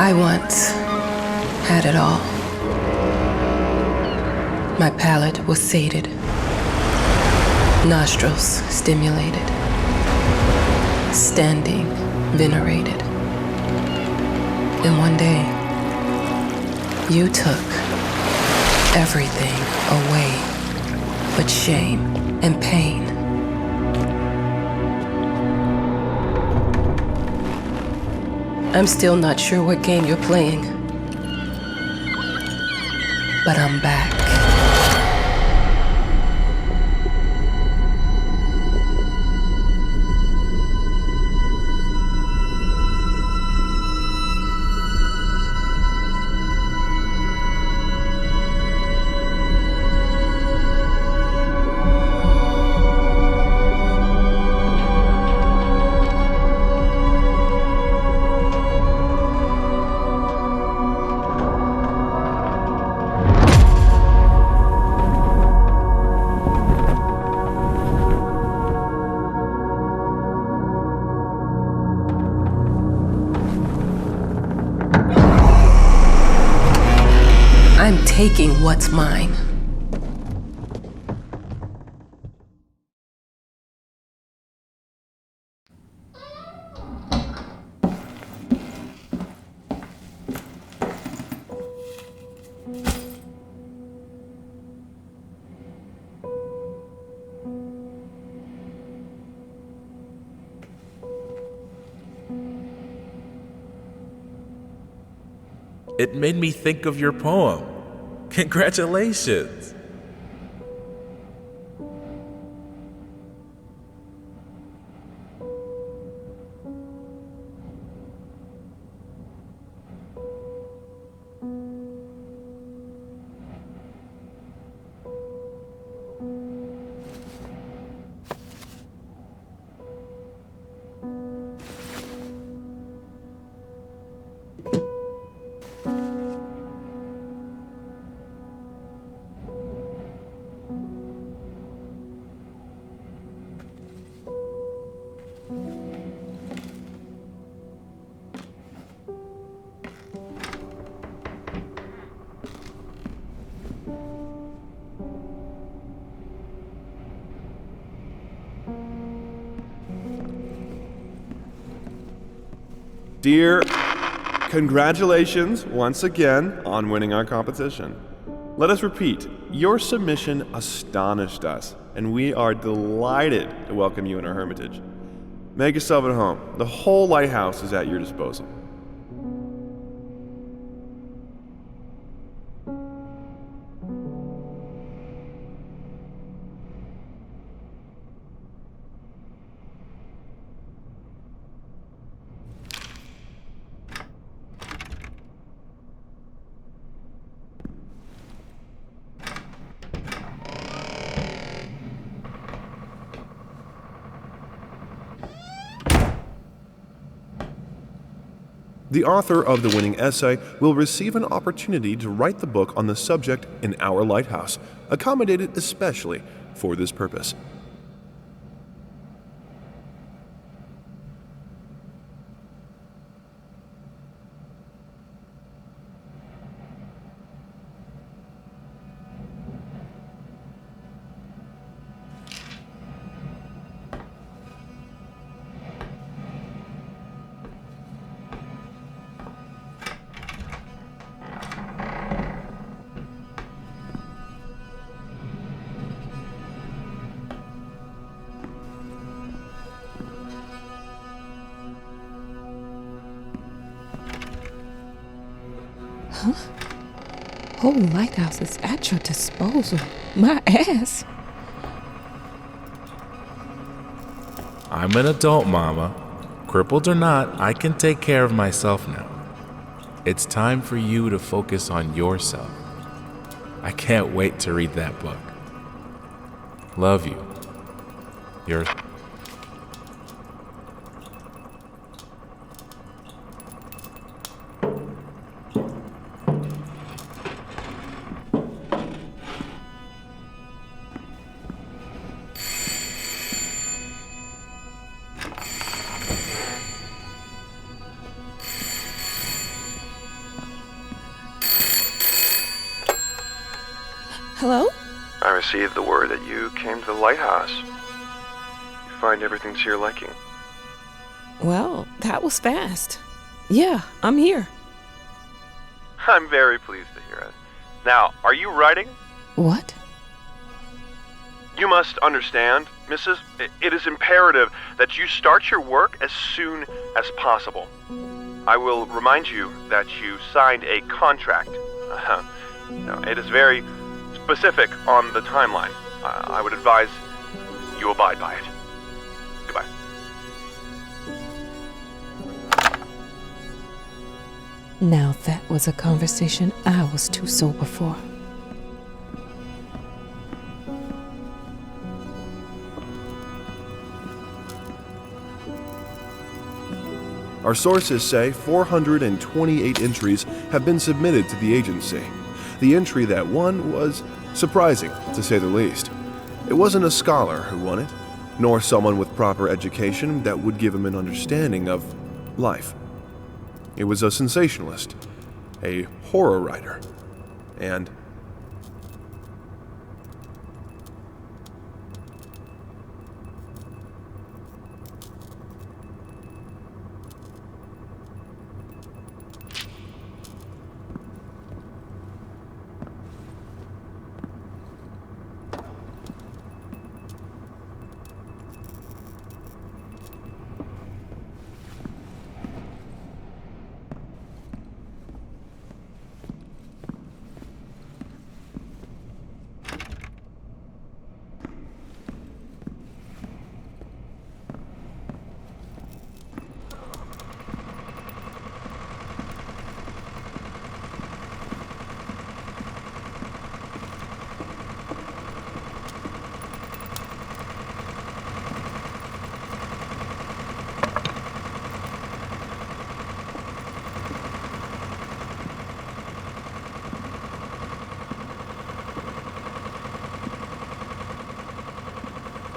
I once had it all. My palate was sated, nostrils stimulated, standing venerated. And one day, you took everything away but shame and pain. I'm still not sure what game you're playing, but I'm back. I'm taking what's mine. It made me think of your poem. Congratulations! Dear, congratulations once again on winning our competition. Let us repeat, your submission astonished us, and we are delighted to welcome you in our hermitage. Make yourself at home. The whole lighthouse is at your disposal. The author of the winning essay will receive an opportunity to write the book on the subject in our lighthouse, accommodated especially for this purpose. Huh? Whole lighthouse is at your disposal. My ass. I'm an adult, Mama. Crippled or not, I can take care of myself now. It's time for you to focus on yourself. I can't wait to read that book. Love you. Yours. Hello? I received the word that you came to the lighthouse. You find everything to your liking. Well, that was fast. Yeah, I'm here. I'm very pleased to hear it. Now, are you writing? What? You must understand, Mrs. It is imperative that you start your work as soon as possible. I will remind you that you signed a contract. Now, it is very specific on the timeline. I would advise you abide by it. Goodbye. Now that was a conversation I was too sober for. Our sources say 428 entries have been submitted to the agency. The entry that won was surprising, to say the least. It wasn't a scholar who won it, nor someone with proper education that would give him an understanding of life. It was a sensationalist, a horror writer, and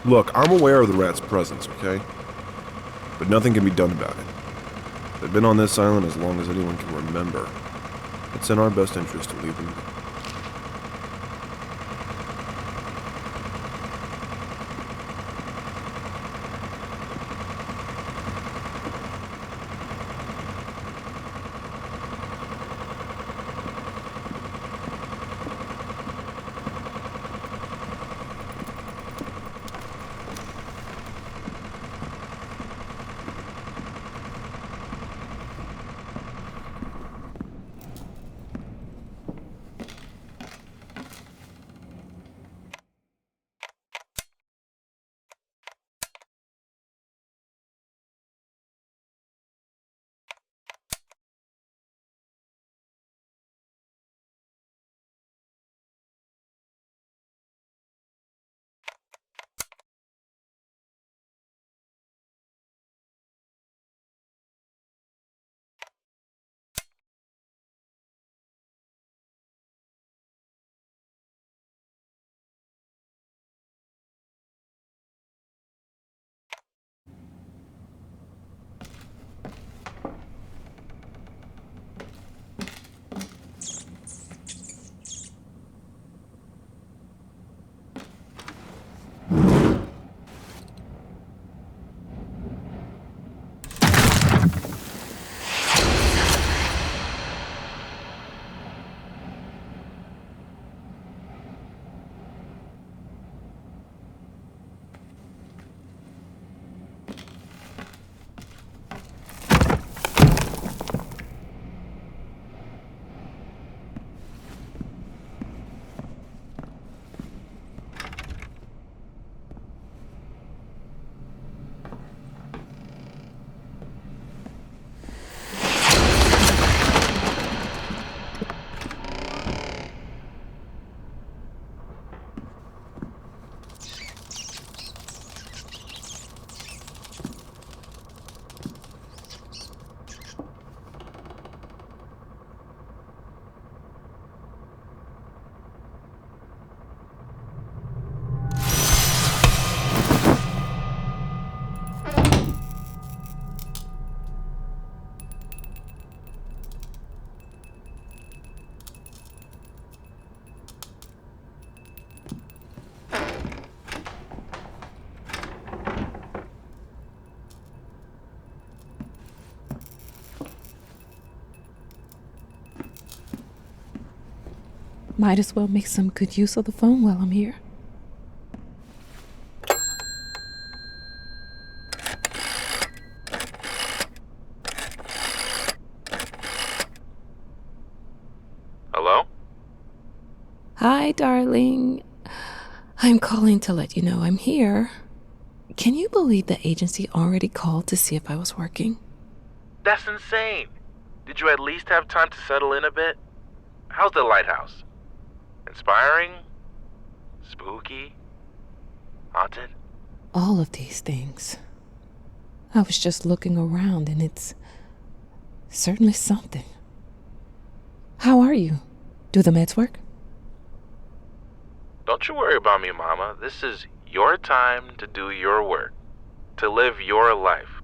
look, I'm aware of the rat's presence, okay? But nothing can be done about it. They've been on this island as long as anyone can remember. It's in our best interest to leave them. Might as well make some good use of the phone while I'm here. Hello? Hi, darling. I'm calling to let you know I'm here. Can you believe the agency already called to see if I was working? That's insane. Did you at least have time to settle in a bit? How's the lighthouse? Inspiring? Spooky? Haunted? All of these things. I was just looking around and it's certainly something. How are you? Do the meds work? Don't you worry about me, Mama. This is your time to do your work, to live your life.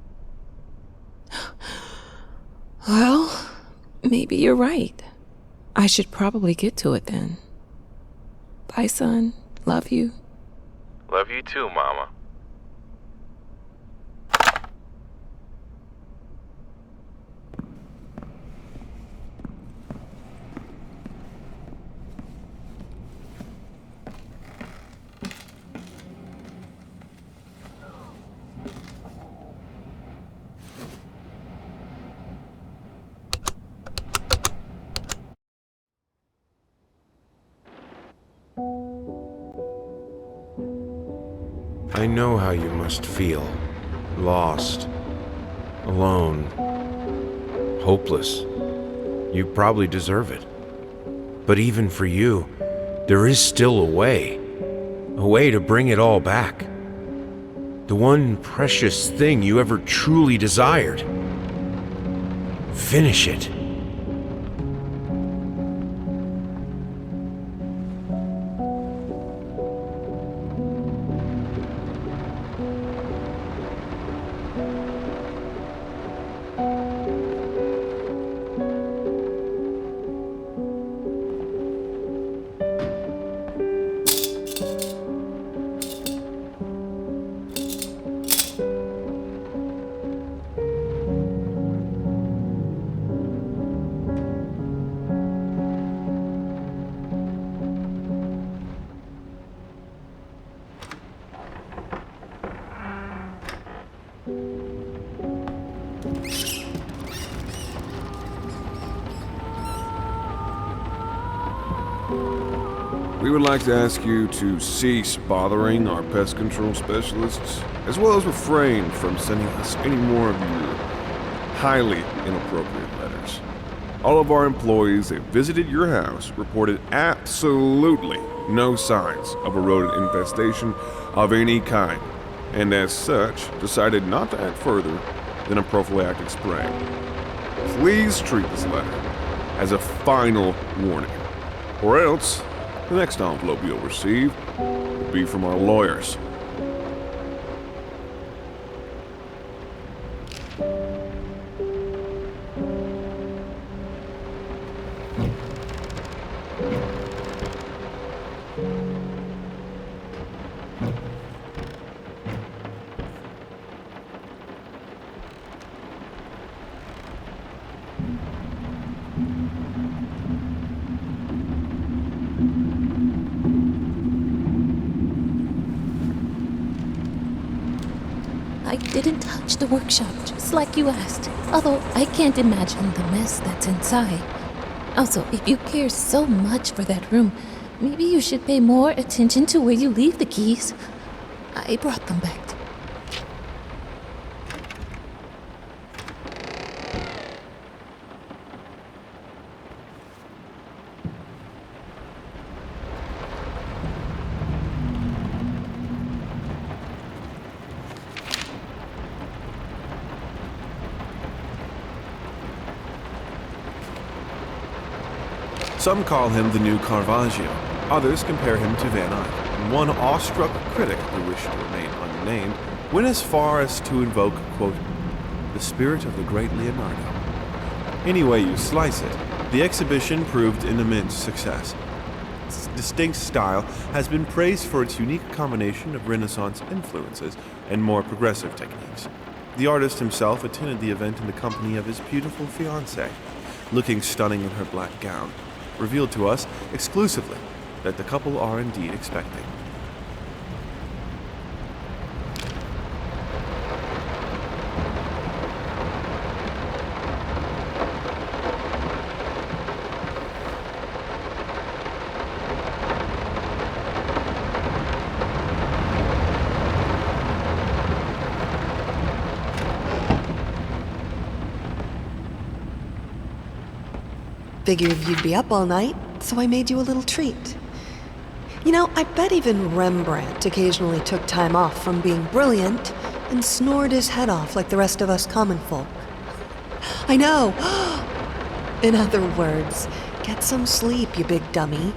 Well, maybe you're right. I should probably get to it then. Bye, son. Love you. Love you too, Mama. I know how you must feel. Lost. Alone. Hopeless. You probably deserve it. But even for you, there is still a way. A way to bring it all back. The one precious thing you ever truly desired. Finish it. We would like to ask you to cease bothering our pest control specialists, as well as refrain from sending us any more of your highly inappropriate letters. All of our employees that visited your house reported absolutely no signs of a rodent infestation of any kind, and as such, decided not to act further than a prophylactic spray. Please treat this letter as a final warning, or else the next envelope you'll receive will be from our lawyers. I didn't touch the workshop, just like you asked. Although I can't imagine the mess that's inside. Also, if you care so much for that room, maybe you should pay more attention to where you leave the keys. I brought them back. Some call him the new Caravaggio. Others compare him to Van Eyck. And one awestruck critic, who wished to remain unnamed, went as far as to invoke, quote, the spirit of the great Leonardo. Any way you slice it, the exhibition proved an immense success. Its distinct style has been praised for its unique combination of Renaissance influences and more progressive techniques. The artist himself attended the event in the company of his beautiful fiancée, looking stunning in her black gown. revealed to us exclusively that the couple are indeed expecting. Figured you'd be up all night, so I made you a little treat. You know, I bet even Rembrandt occasionally took time off from being brilliant and snored his head off like the rest of us common folk. I know! In other words, get some sleep, you big dummy.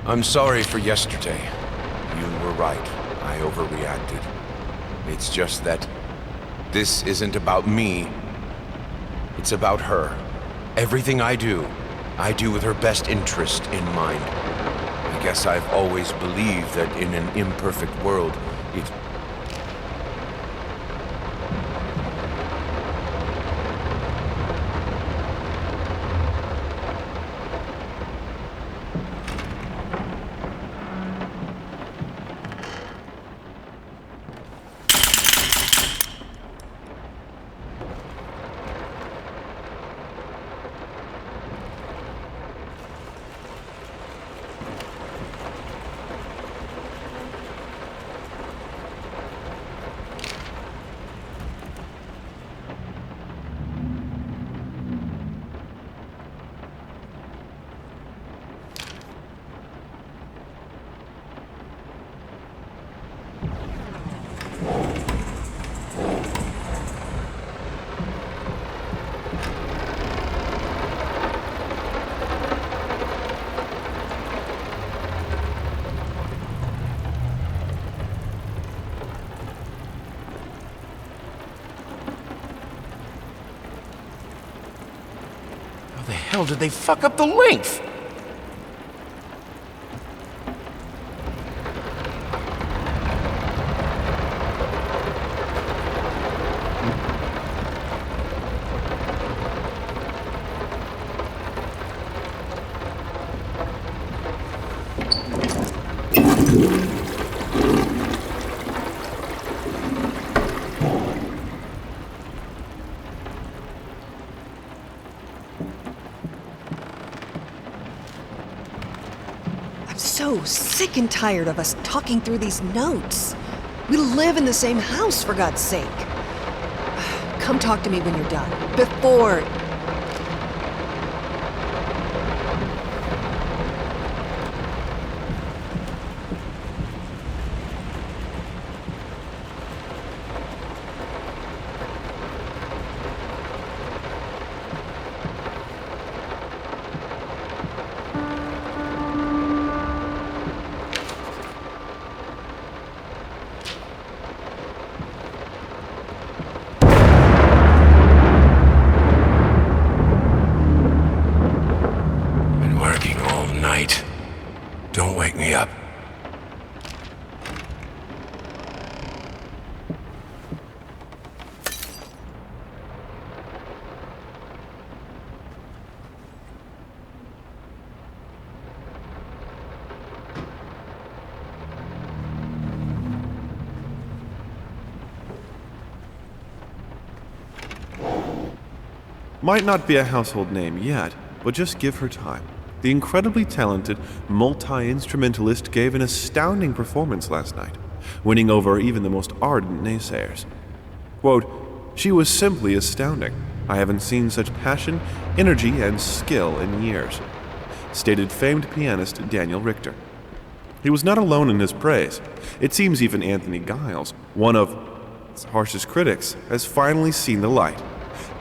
I'm sorry for yesterday. You were right. I overreacted. It's just that this isn't about me. It's about her. Everything I do with her best interest in mind. I guess I've always believed that in an imperfect world, it... How the hell did they fuck up the length? So sick and tired of us talking through these notes. We live in the same house, for God's sake. Come talk to me when you're done. Before... Might not be a household name yet, but just give her time. The incredibly talented multi-instrumentalist gave an astounding performance last night, winning over even the most ardent naysayers. Quote, "She was simply astounding. I haven't seen such passion, energy, and skill in years," stated famed pianist Daniel Richter. He was not alone in his praise. It seems even Anthony Giles, one of its harshest critics, has finally seen the light.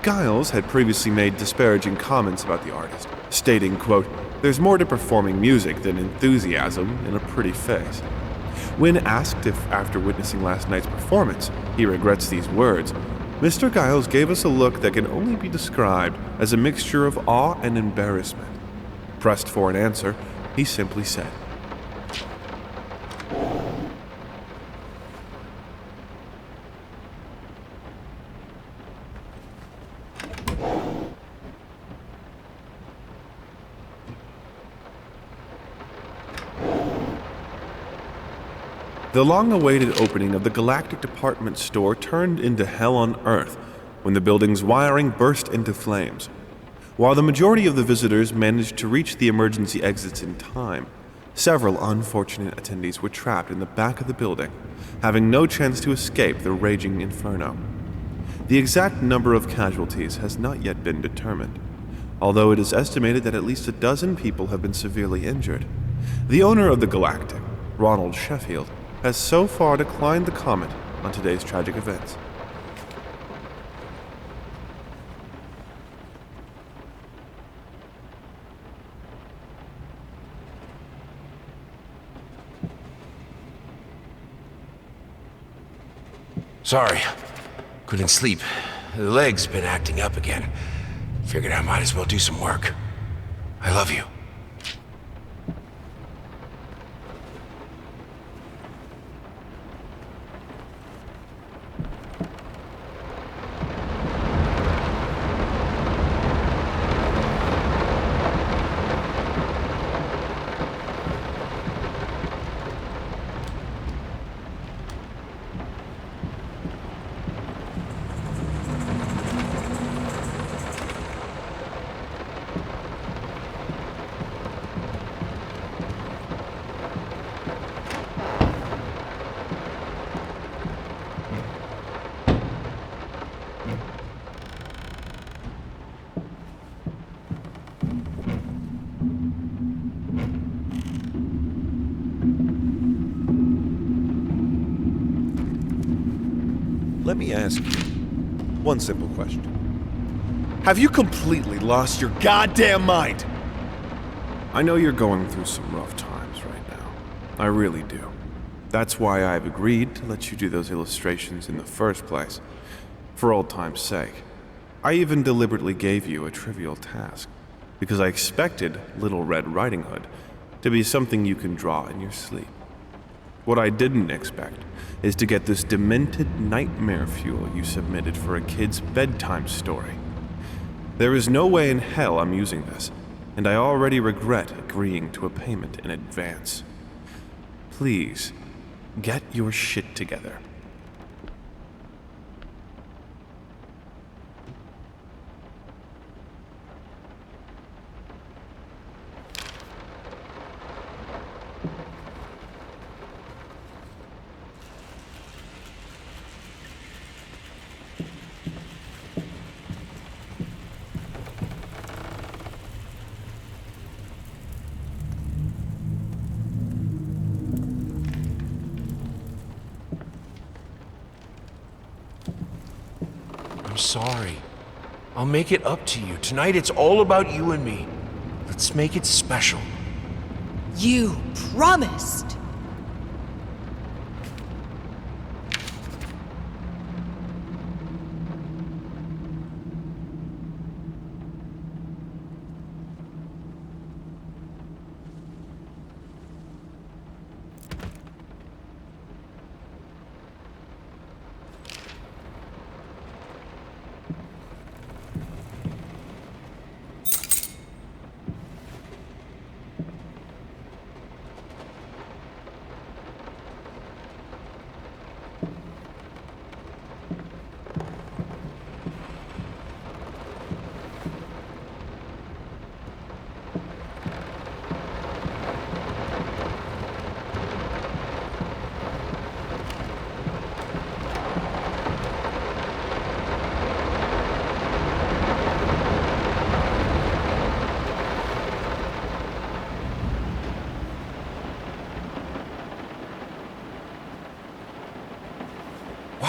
Giles had previously made disparaging comments about the artist, stating, quote, "There's more to performing music than enthusiasm in a pretty face." When asked if, after witnessing last night's performance, he regrets these words, Mr. Giles gave us a look that can only be described as a mixture of awe and embarrassment. Pressed for an answer, he simply said, the long-awaited opening of the Galactic Department Store turned into hell on Earth when the building's wiring burst into flames. While the majority of the visitors managed to reach the emergency exits in time, several unfortunate attendees were trapped in the back of the building, having no chance to escape the raging inferno. The exact number of casualties has not yet been determined, although it is estimated that at least a dozen people have been severely injured. The owner of the Galactic, Ronald Sheffield, has so far declined the comment on today's tragic events. Sorry, couldn't sleep. The leg's been acting up again. Figured I might as well do some work. I love you. Let me ask you one simple question. Have you completely lost your goddamn mind? I know you're going through some rough times right now. I really do. That's why I've agreed to let you do those illustrations in the first place, for old time's sake. I even deliberately gave you a trivial task, because I expected Little Red Riding Hood to be something you can draw in your sleep. What I didn't expect is to get this demented nightmare fuel you submitted for a kid's bedtime story. There is no way in hell I'm using this, and I already regret agreeing to a payment in advance. Please, get your shit together. I'm sorry. I'll make it up to you. Tonight it's all about you and me. Let's make it special. You promised!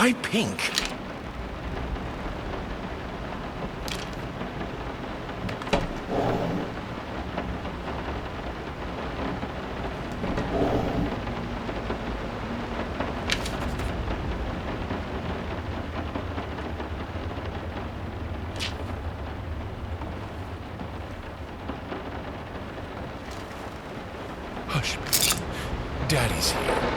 Why pink? Hush. Daddy's here.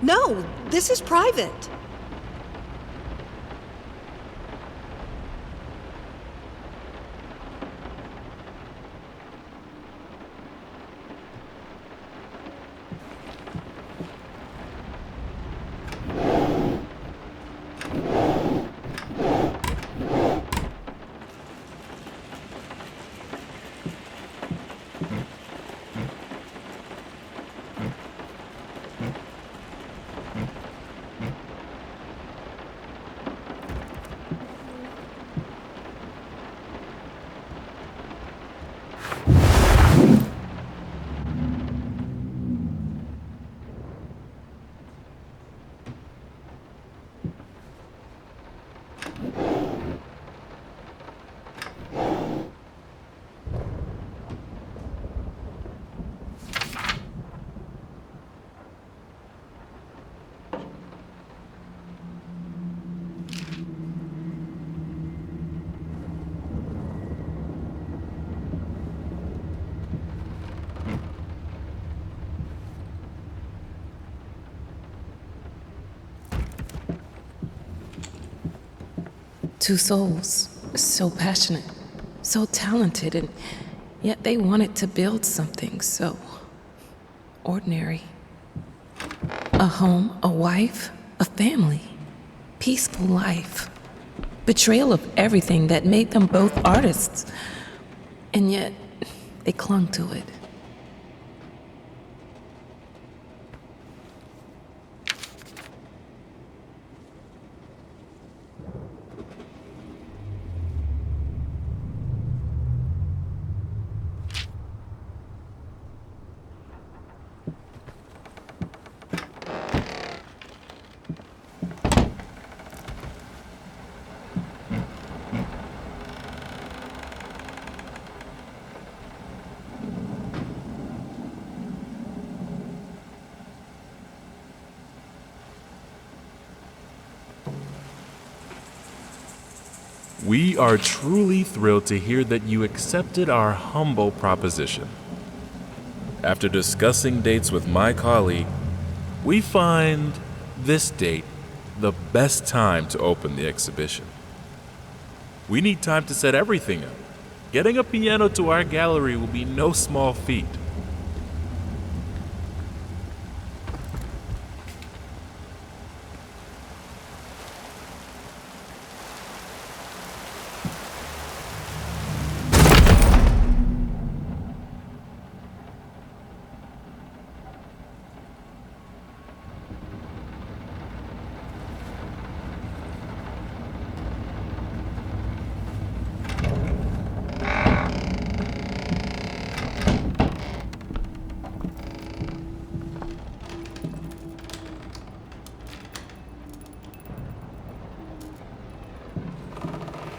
No, this is private. Two souls, so passionate, so talented, and yet they wanted to build something so ordinary. A home, a wife, a family, peaceful life. Betrayal of everything that made them both artists, and yet they clung to it. We are truly thrilled to hear that you accepted our humble proposition. After discussing dates with my colleague, we find this date the best time to open the exhibition. We need time to set everything up. Getting a piano to our gallery will be no small feat.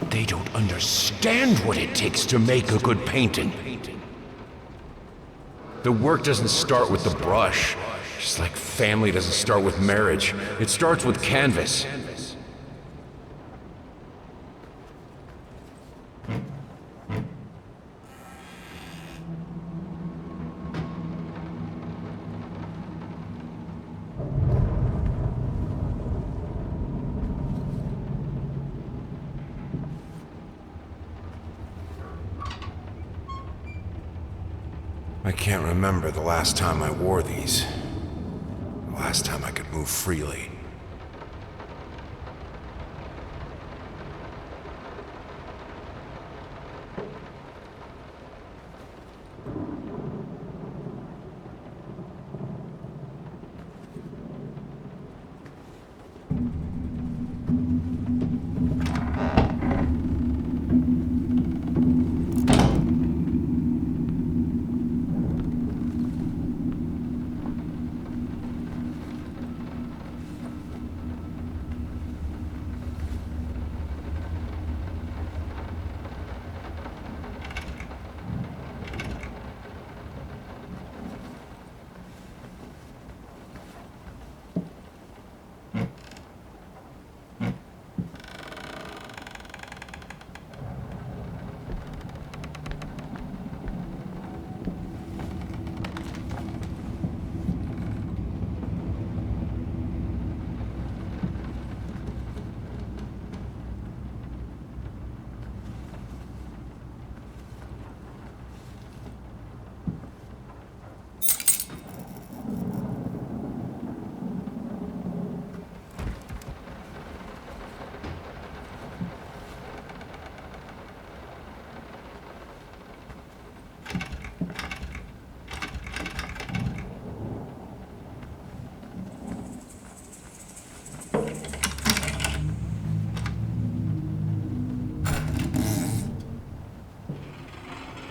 They don't understand what it takes to make a good painting. The work doesn't start with the brush. Just like family doesn't start with marriage. It starts with canvas. I can't remember the last time I wore these. The last time I could move freely.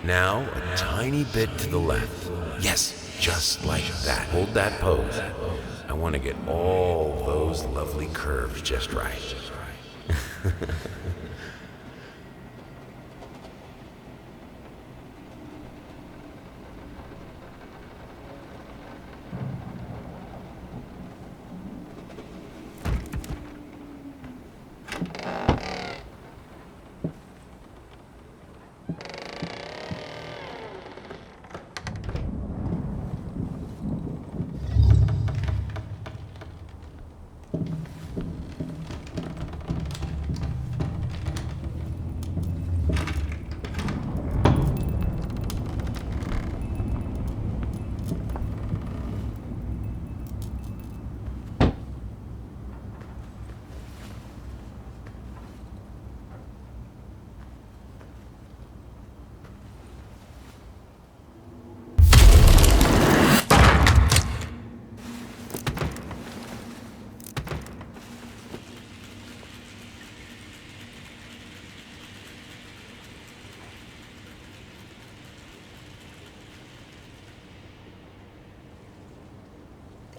Now, a tiny bit to the left. Yes, just like that. Hold that pose. I want to get all those lovely curves just right.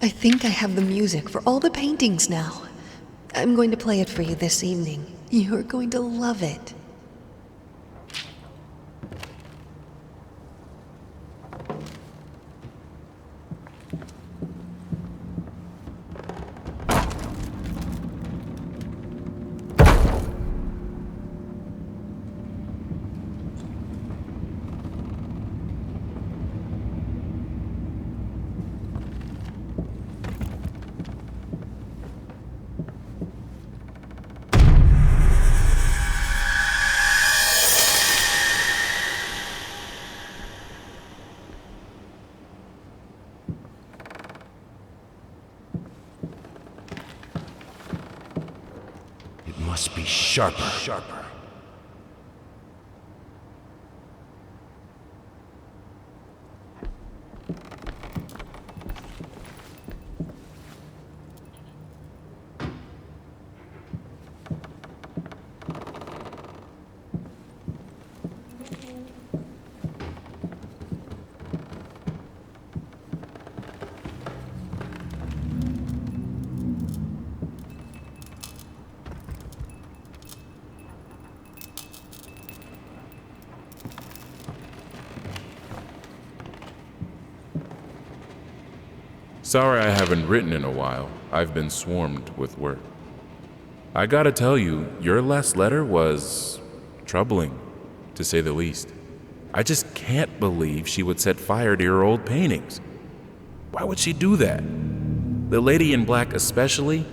I think I have the music for all the paintings now. I'm going to play it for you this evening. You're going to love it. Must be sharper. Sorry I haven't written in a while. I've been swarmed with work. I gotta tell you, your last letter was troubling, to say the least. I just can't believe she would set fire to your old paintings. Why would she do that? The lady in black especially?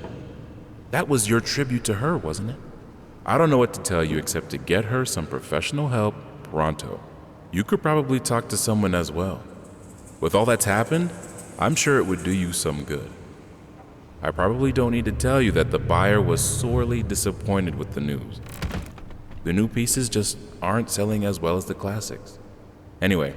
That was your tribute to her, wasn't it? I don't know what to tell you except to get her some professional help pronto. You could probably talk to someone as well. With all that's happened, I'm sure it would do you some good. I probably don't need to tell you that the buyer was sorely disappointed with the news. The new pieces just aren't selling as well as the classics. Anyway.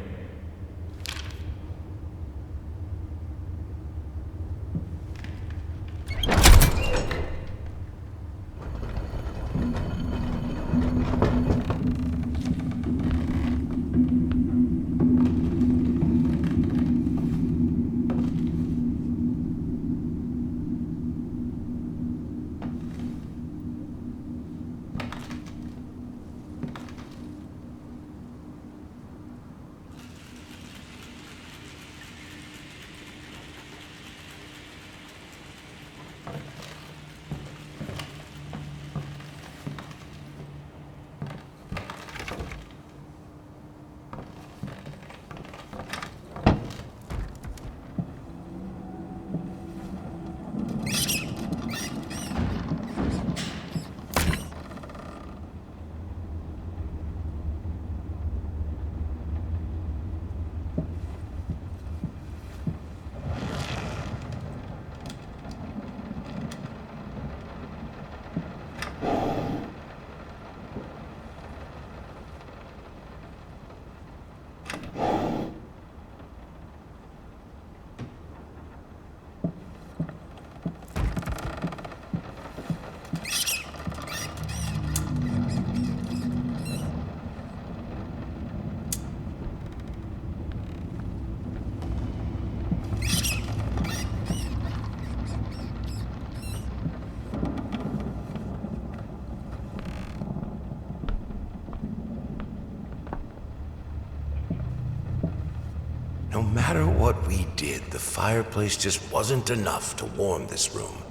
No matter what we did, the fireplace just wasn't enough to warm this room.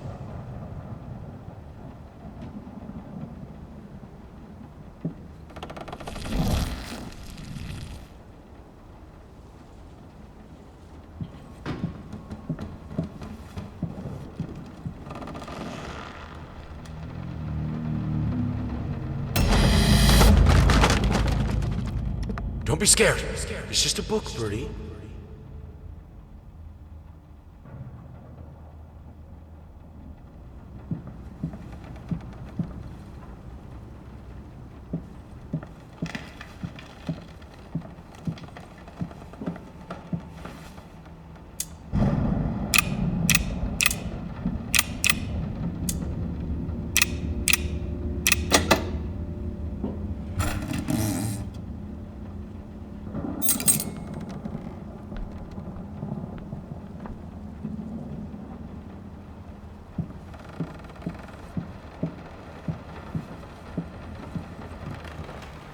Don't be scared. It's just a book, Birdie.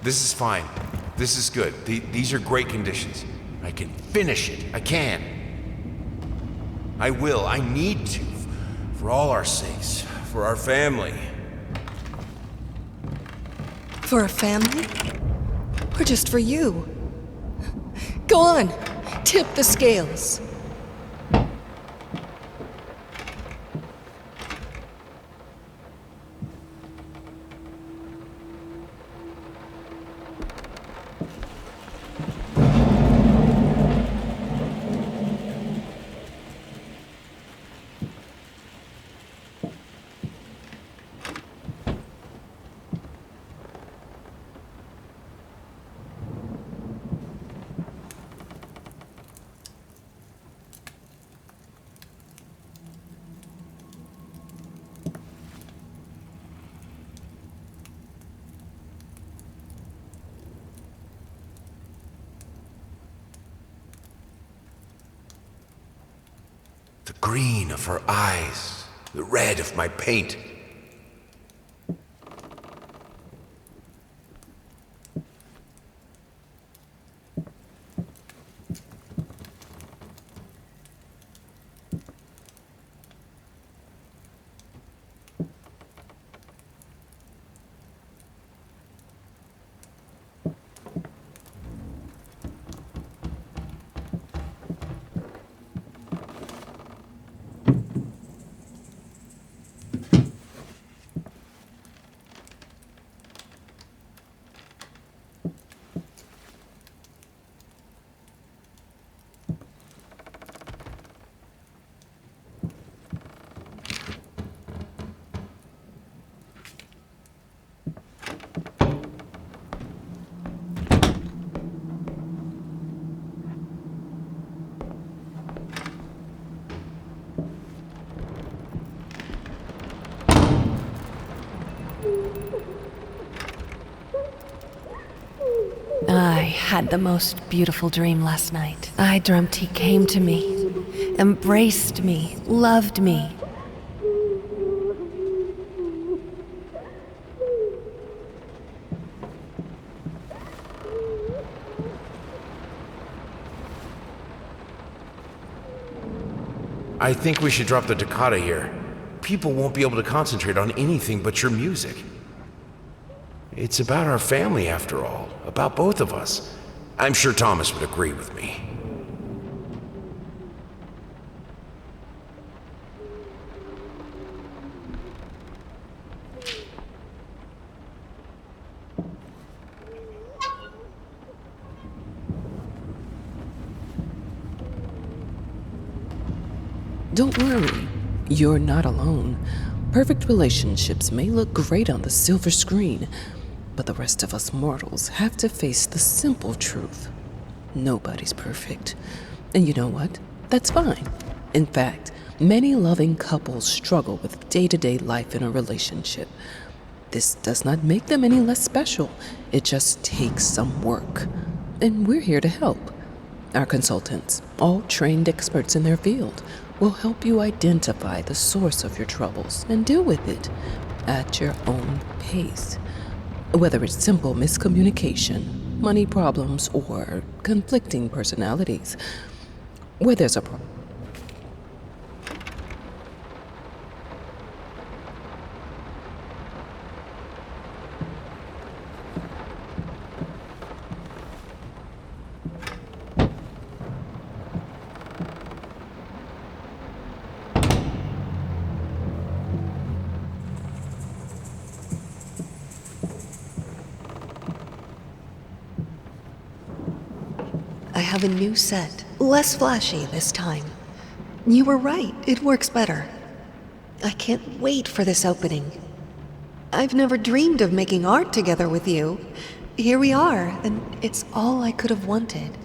This is fine. This is good. These are great conditions. I can finish it. I can. I will. I need to. For all our sakes. For our family. For a family? Or just for you? Go on. Tip the scales. The green of her eyes, the red of my paint. I had the most beautiful dream last night. I dreamt he came to me, embraced me, loved me. I think we should drop the toccata here. People won't be able to concentrate on anything but your music. It's about our family, after all. About both of us. I'm sure Thomas would agree with me. Don't worry, you're not alone. Perfect relationships may look great on the silver screen, but the rest of us mortals have to face the simple truth. Nobody's perfect. And you know what? That's fine. In fact, many loving couples struggle with day-to-day life in a relationship. This does not make them any less special. It just takes some work. And we're here to help. Our consultants, all trained experts in their field, will help you identify the source of your troubles and deal with it at your own pace. Whether it's simple miscommunication, money problems, or conflicting personalities, where there's a problem. I have a new set. Less flashy this time. You were right, it works better. I can't wait for this opening. I've never dreamed of making art together with you. Here we are, and it's all I could have wanted.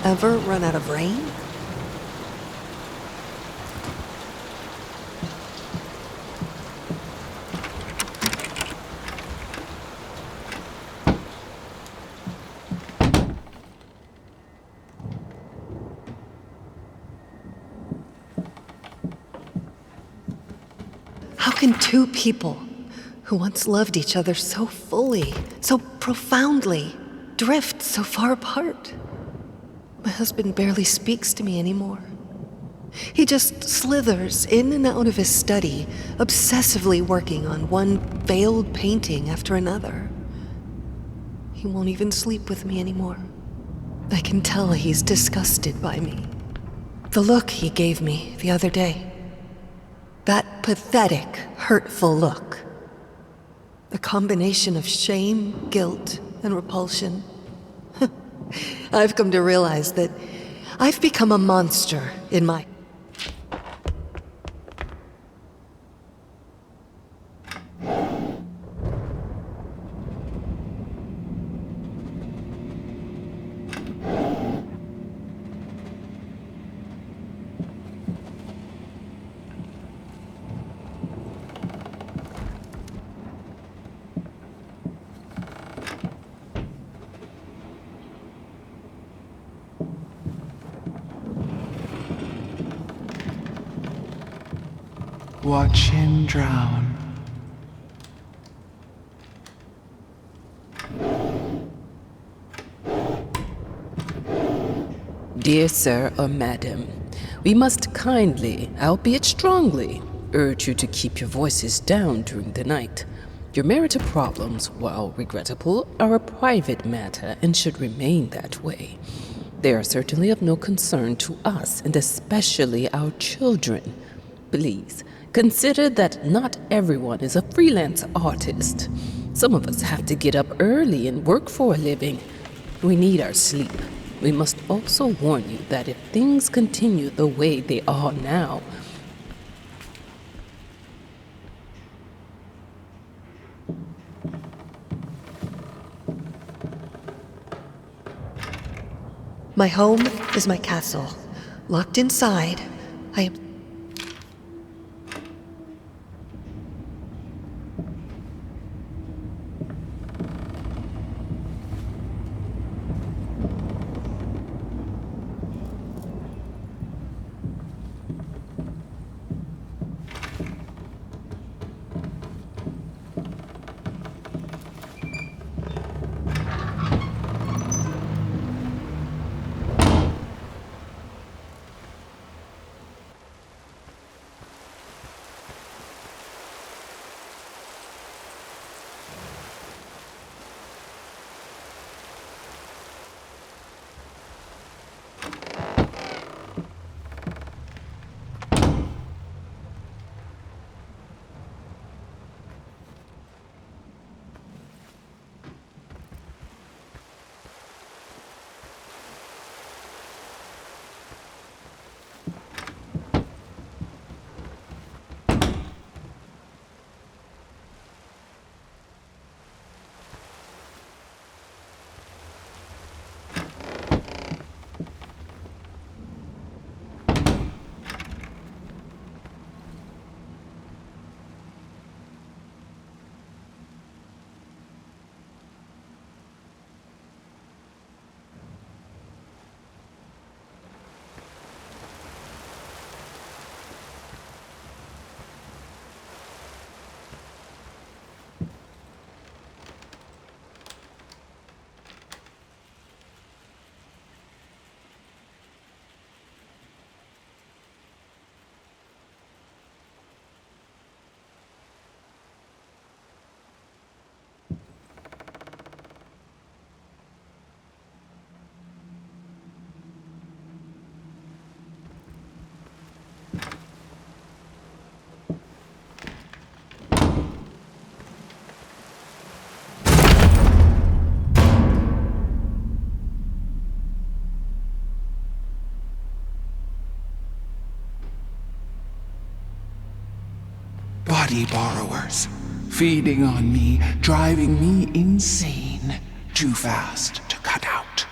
Ever run out of rain? How can two people who once loved each other so fully, so profoundly, drift so far apart? My husband barely speaks to me anymore. He just slithers in and out of his study, obsessively working on one failed painting after another. He won't even sleep with me anymore. I can tell he's disgusted by me. The look he gave me the other day. That pathetic, hurtful look. A combination of shame, guilt, and repulsion. I've come to realize that I've become a monster in my... Watch him drown. Dear sir or madam, we must kindly, albeit strongly, urge you to keep your voices down during the night. Your marital problems, while regrettable, are a private matter and should remain that way. They are certainly of no concern to us, and especially our children. Please, consider that not everyone is a freelance artist. Some of us have to get up early and work for a living. We need our sleep. We must also warn you that if things continue the way they are now, My home is my castle. Locked inside, I am... body borrowers, feeding on me, driving me insane, too fast to cut out.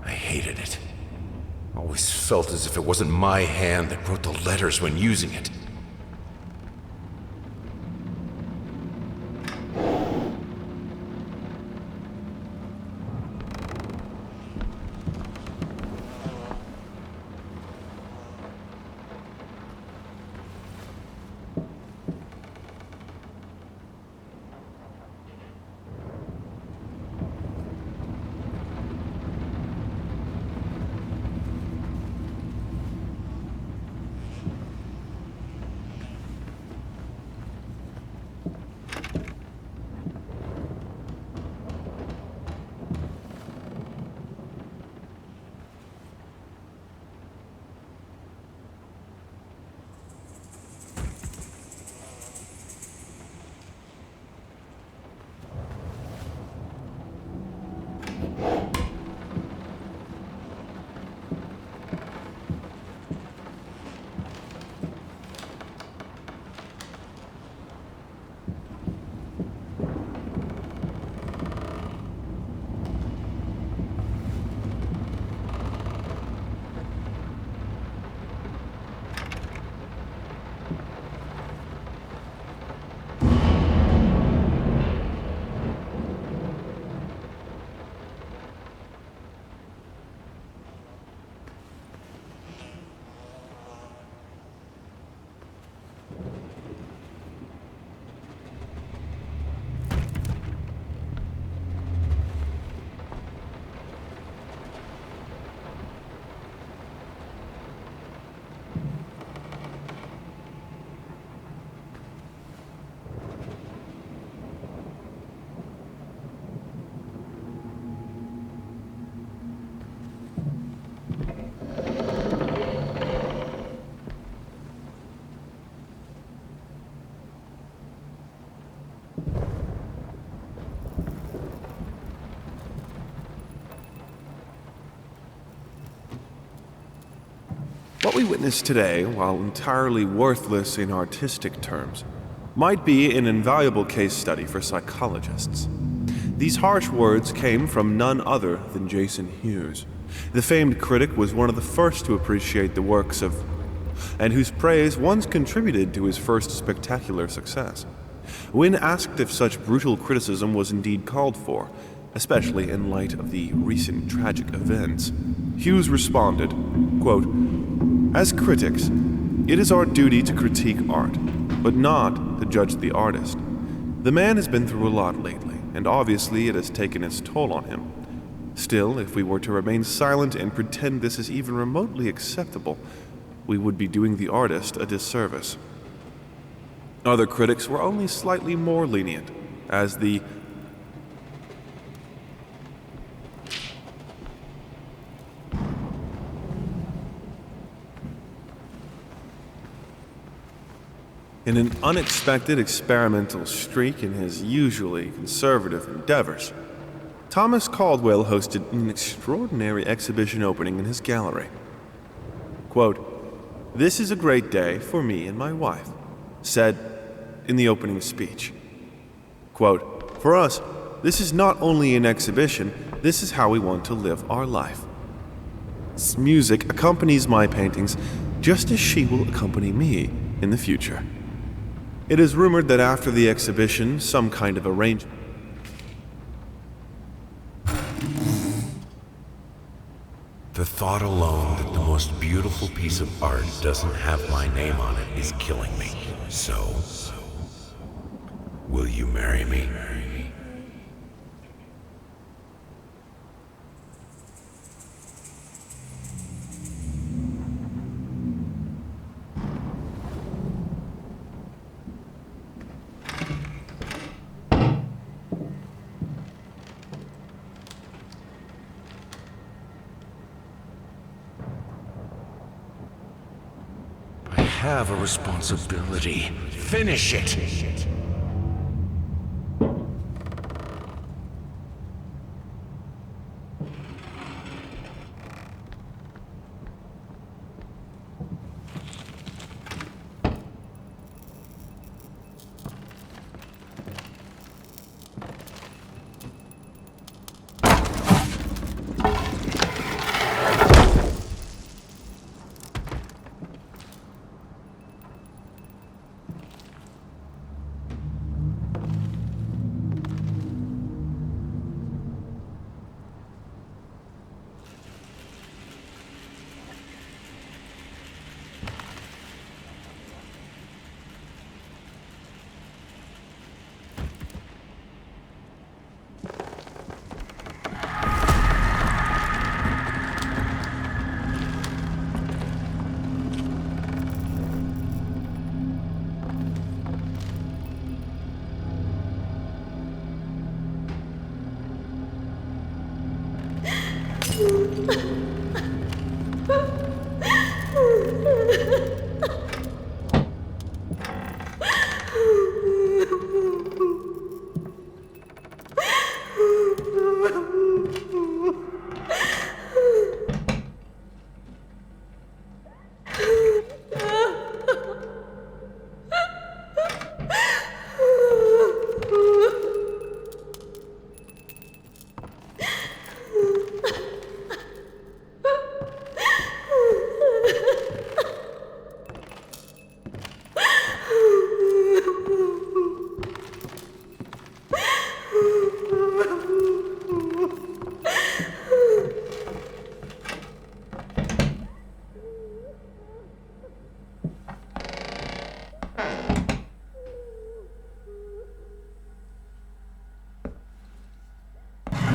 I hated it. Always felt as if it wasn't my hand that wrote the letters when using it. What we witness today, while entirely worthless in artistic terms, might be an invaluable case study for psychologists. These harsh words came from none other than Jason Hughes. The famed critic was one of the first to appreciate the works of, and whose praise once contributed to his first spectacular success. When asked if such brutal criticism was indeed called for, especially in light of the recent tragic events, Hughes responded, quote, "As critics, it is our duty to critique art, but not to judge the artist. The man has been through a lot lately, and obviously it has taken its toll on him. Still, if we were to remain silent and pretend this is even remotely acceptable, we would be doing the artist a disservice." Other critics were only slightly more lenient, as the in an unexpected experimental streak in his usually conservative endeavors, Thomas Caldwell hosted an extraordinary exhibition opening in his gallery. Quote, "This is a great day for me and my wife," said in the opening speech. Quote, "For us, this is not only an exhibition, this is how we want to live our life. This music accompanies my paintings just as she will accompany me in the future." It is rumored that after the exhibition, some kind of arrangement. The thought alone that the most beautiful piece of art doesn't have my name on it is killing me. So, will you marry me? have a responsibility. Finish it!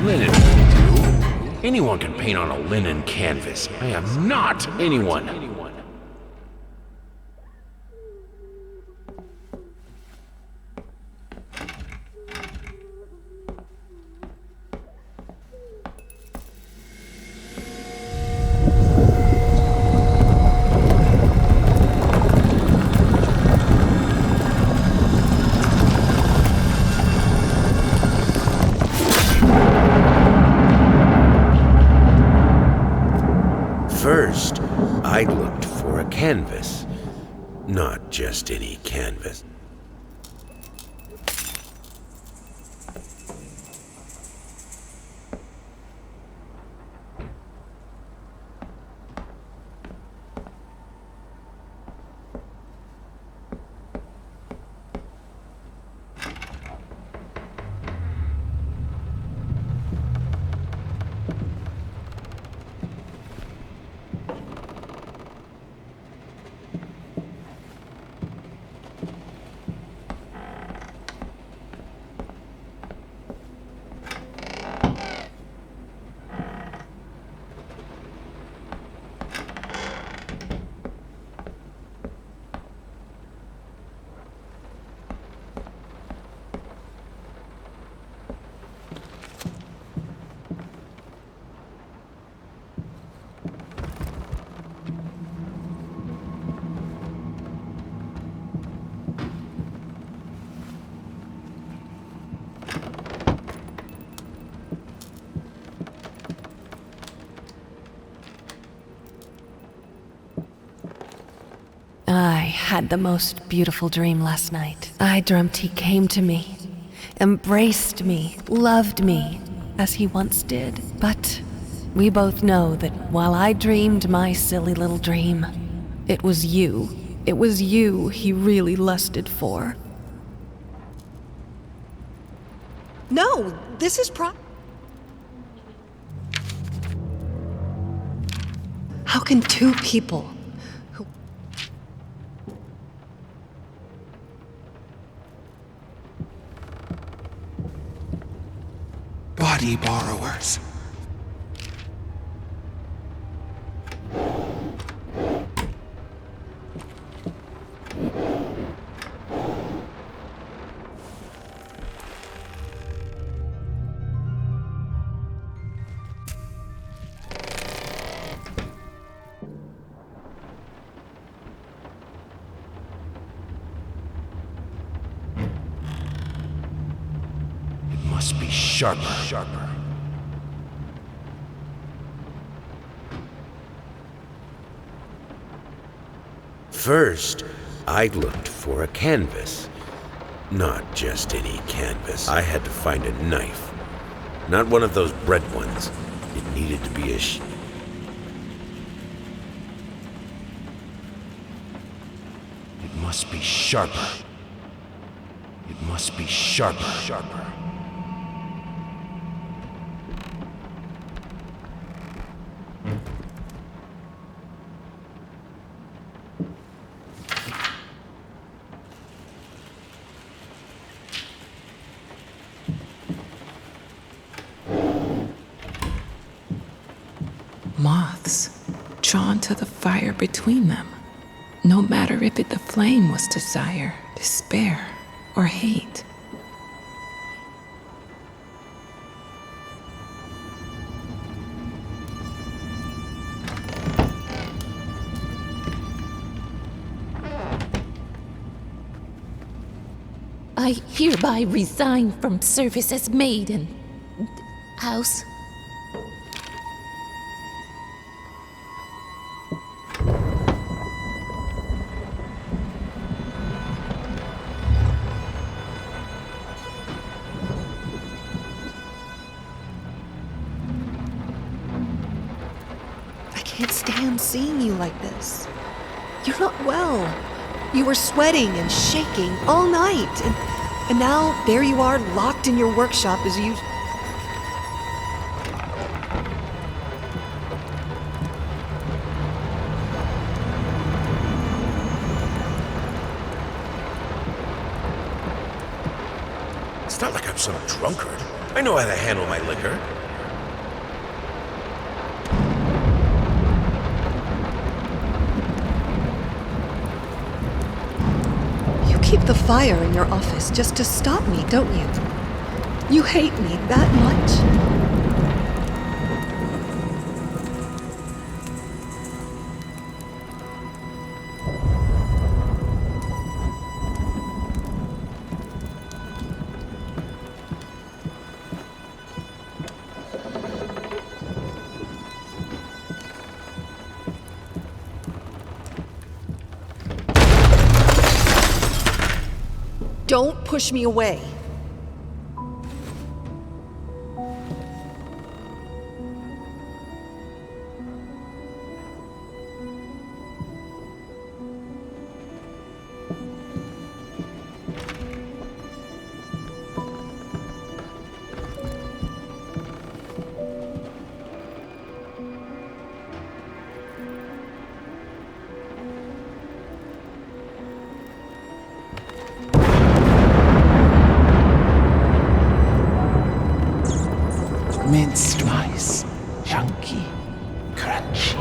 Linen will do. Anyone can paint on a linen canvas. I am not anyone. First, I looked for a canvas. Not just any canvas. I had the most beautiful dream last night. I dreamt he came to me, embraced me, loved me, as he once did. But we both know that while I dreamed my silly little dream, it was you he really lusted for. No, this is How can two people who... Body borrowers. sharper. First, I looked for a canvas. Not just any canvas. I had to find a knife. Not one of those bread ones. It needed to be a It must be sharper. It must be sharper. Moths, drawn to the fire between them, no matter if the flame was desire, despair, or hate. I hereby resign from service as maid in house. I can't stand seeing you like this. You're not well. You were sweating and shaking all night, and now there you are locked in your workshop as you... It's not like I'm some drunkard. I know how to handle my liquor. You keep the fire in your office just to stop me, don't you? You hate me that much? Don't push me away. Minced mice, chunky, crunchy,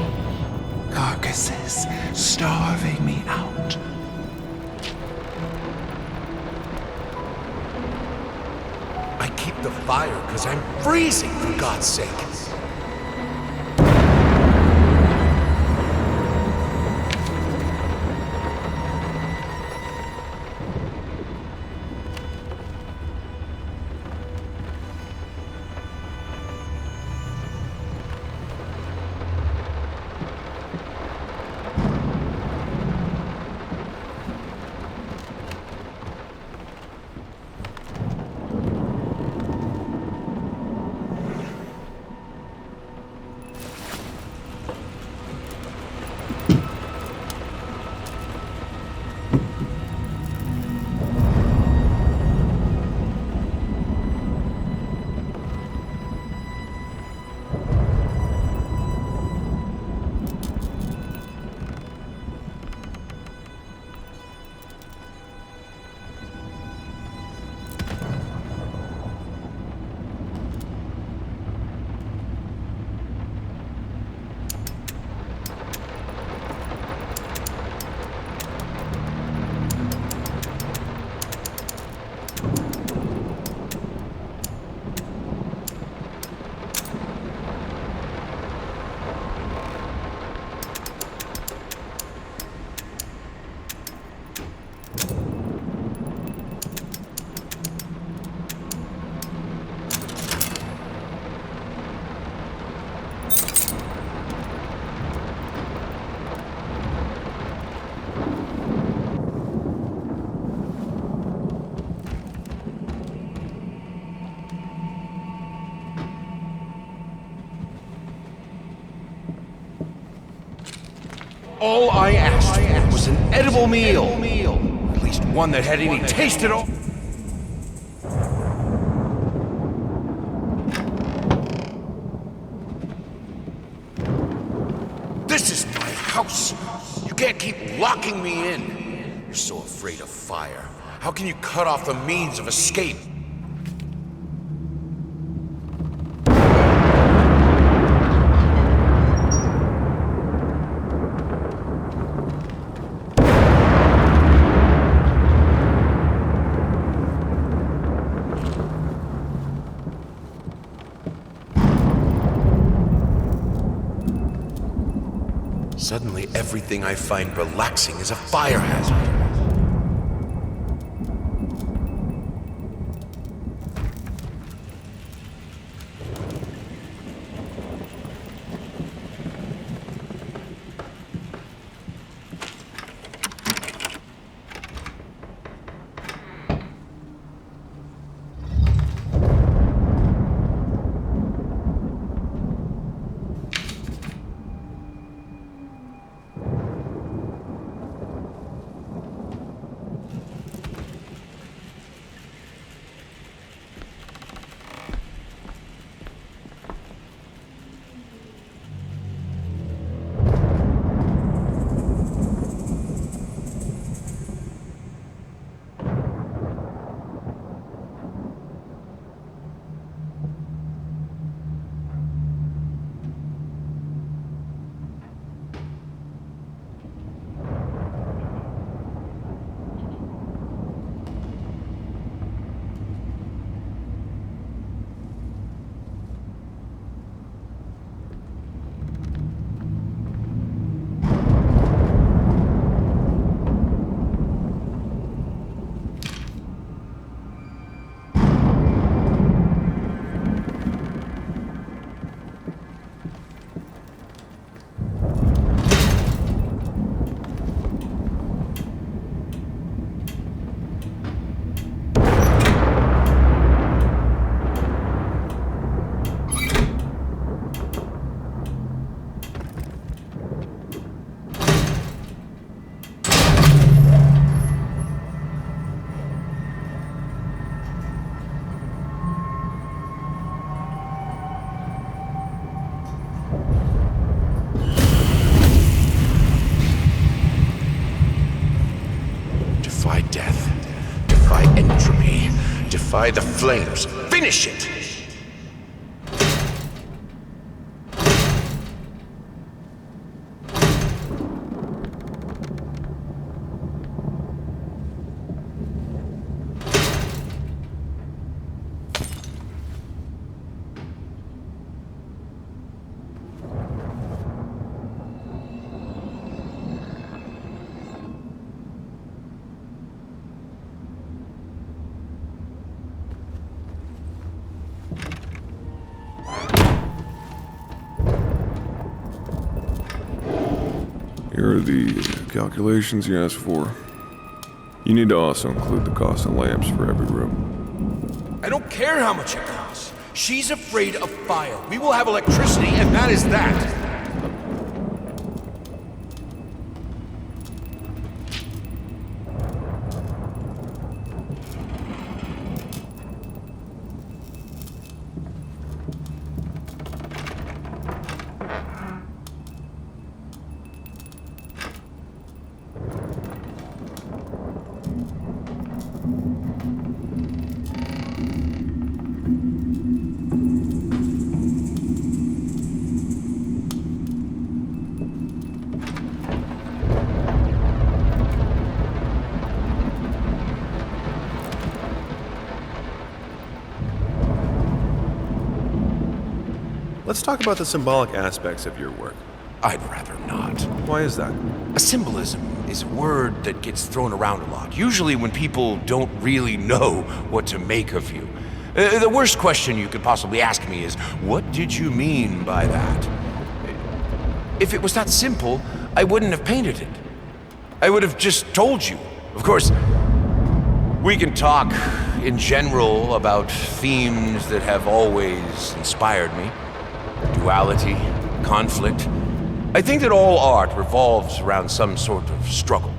carcasses starving me out. I keep the fire because I'm freezing, for God's sake. All I asked for was an edible meal. At least one that had any taste at all. This is my house. You can't keep locking me in. You're so afraid of fire. How can you cut off the means of escape? Suddenly, everything I find relaxing is a fire hazard. Defy death. Defy entropy. Defy the flames. Finish it! Here are the calculations you asked for. You need to also include the cost of lamps for every room. I don't care how much it costs. She's afraid of fire. We will have electricity, and that is that. Let's talk about the symbolic aspects of your work. I'd rather not. Why is that? A symbolism is a word that gets thrown around a lot, usually when people don't really know what to make of you. The worst question you could possibly ask me is, what did you mean by that? If it was that simple, I wouldn't have painted it. I would have just told you. Of course, we can talk in general about themes that have always inspired me. Duality, conflict, I think that all art revolves around some sort of struggle.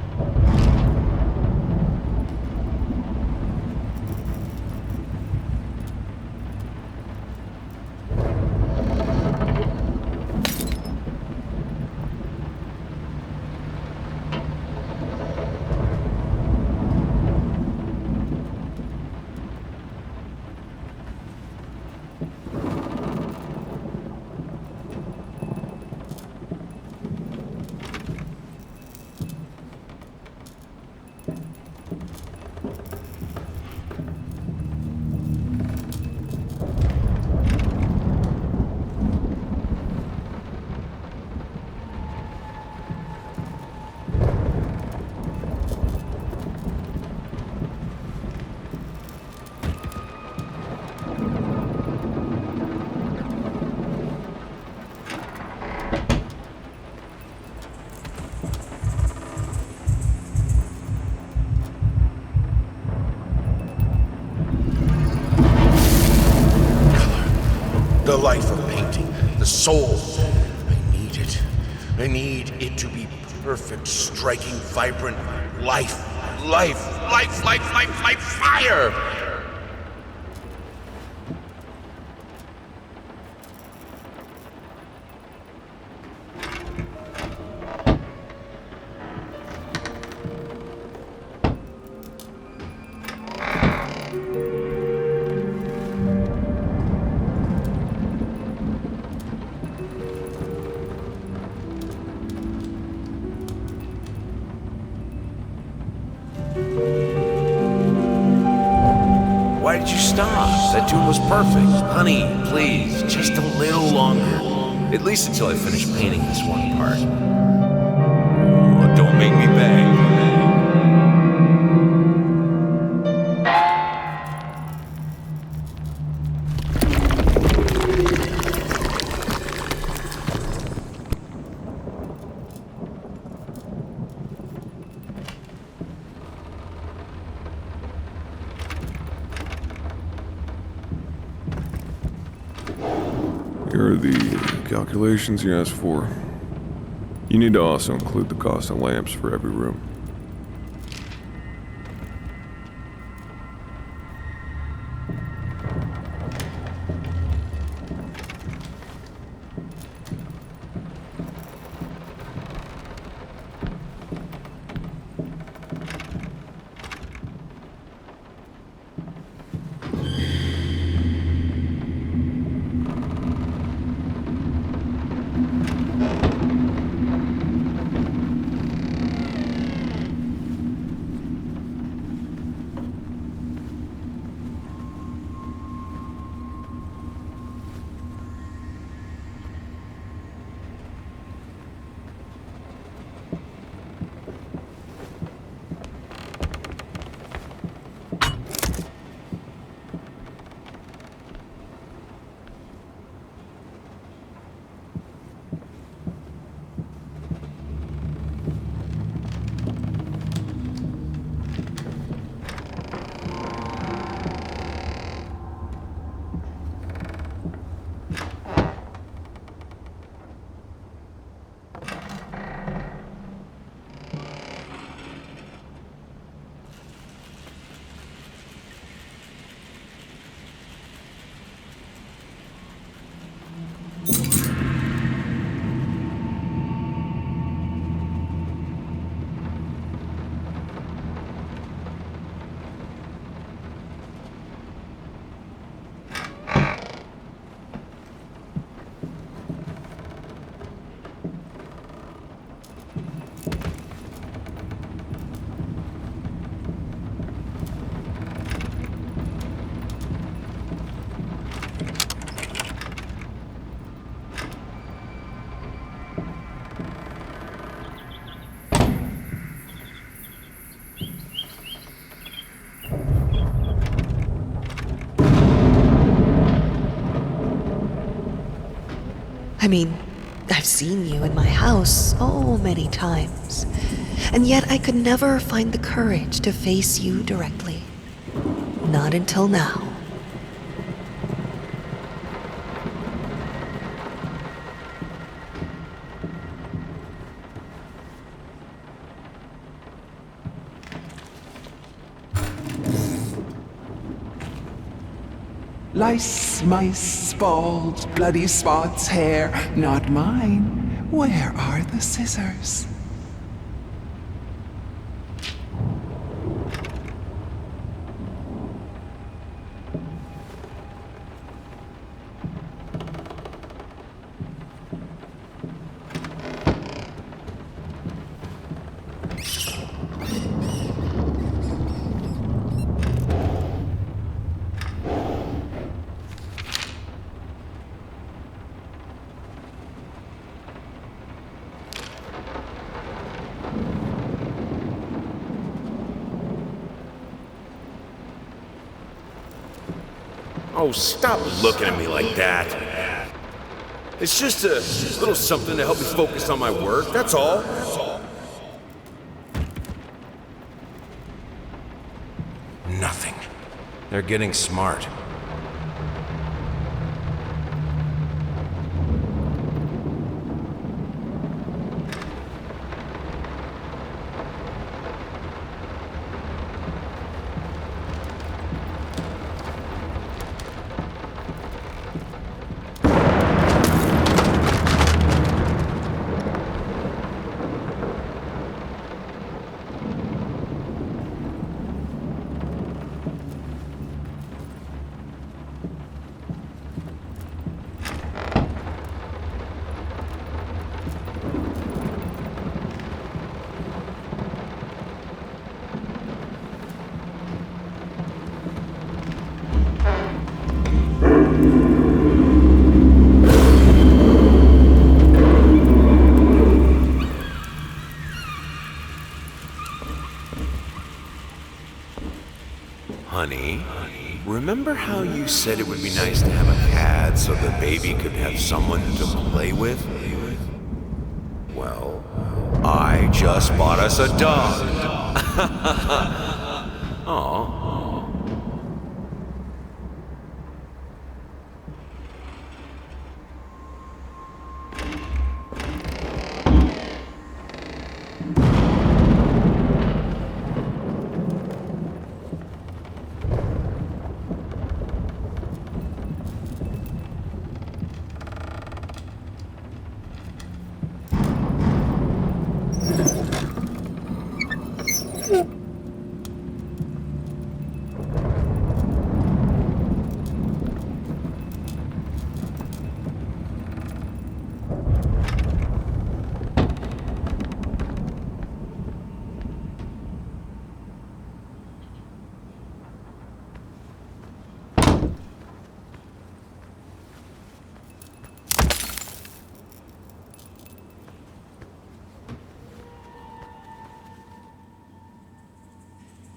The life of painting, the soul. I need it. I need it to be perfect, striking, vibrant life. Fire! Why did you stop? That tune was perfect. Honey, please, just a little longer. At least until I finish painting this one part. Oh, don't make me beg. Here are the calculations you asked for. You need to also include the cost of lamps for every room. I mean, I've seen you in my house so many times, and yet I could never find the courage to face you directly. Not until now. Lice, mice, bald, bloody spots, hair, not mine. Where are the scissors? Oh, stop looking at me like that. It's just a little something to help me focus on my work, that's all. Nothing. They're getting smart. Honey, remember how you said it would be nice to have a cat so the baby could have someone to play with? Well, I just bought us a dog. Aw.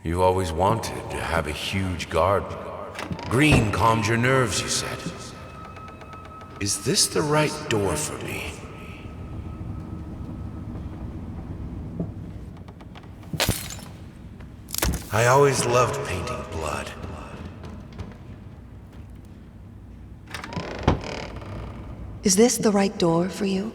You've always wanted to have a huge garden. Green calms your nerves, you said. Is this the right door for me? I always loved painting blood. Is this the right door for you?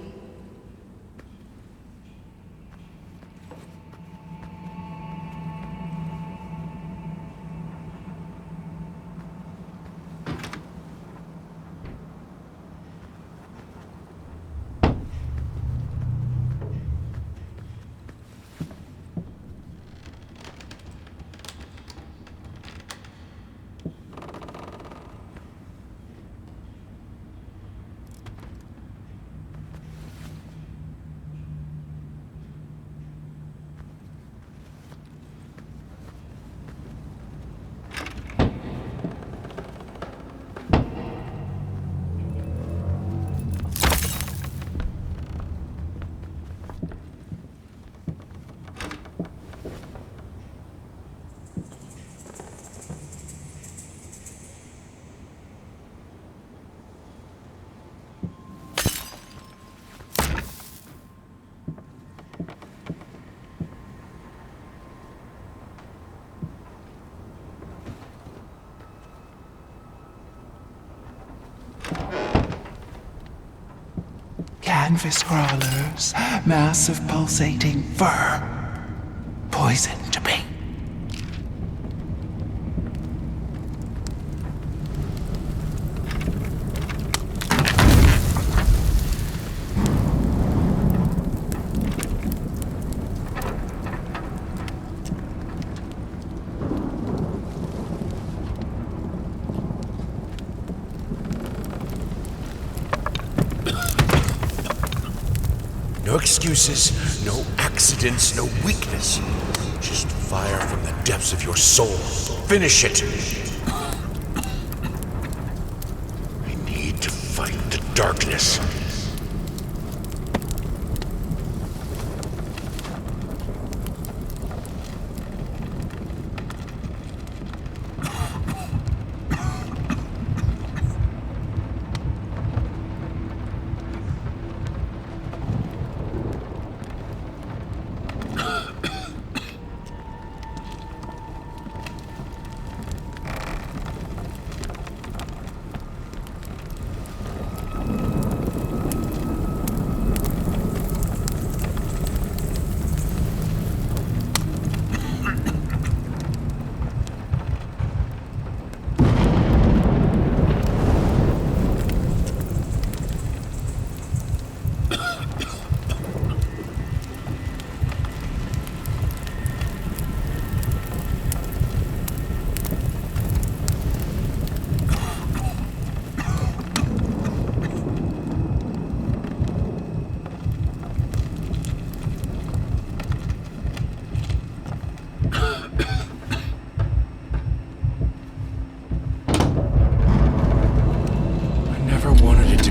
Canvas crawlers, massive pulsating fur, poison to paint. No excuses, no accidents, no weakness. Just fire from the depths of your soul. Finish it! I need to fight the darkness.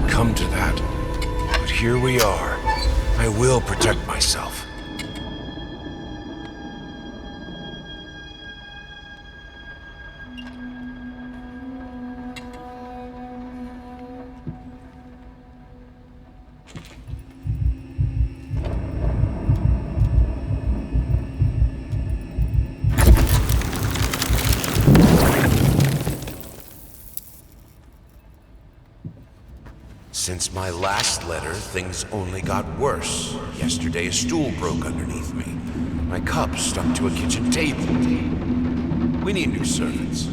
Come to that. But here we are. I will protect myself. Since my last letter, things only got worse. Yesterday, a stool broke underneath me. My cup stuck to a kitchen table. We need new servants.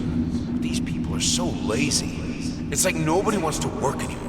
These people are so lazy. It's like nobody wants to work anymore.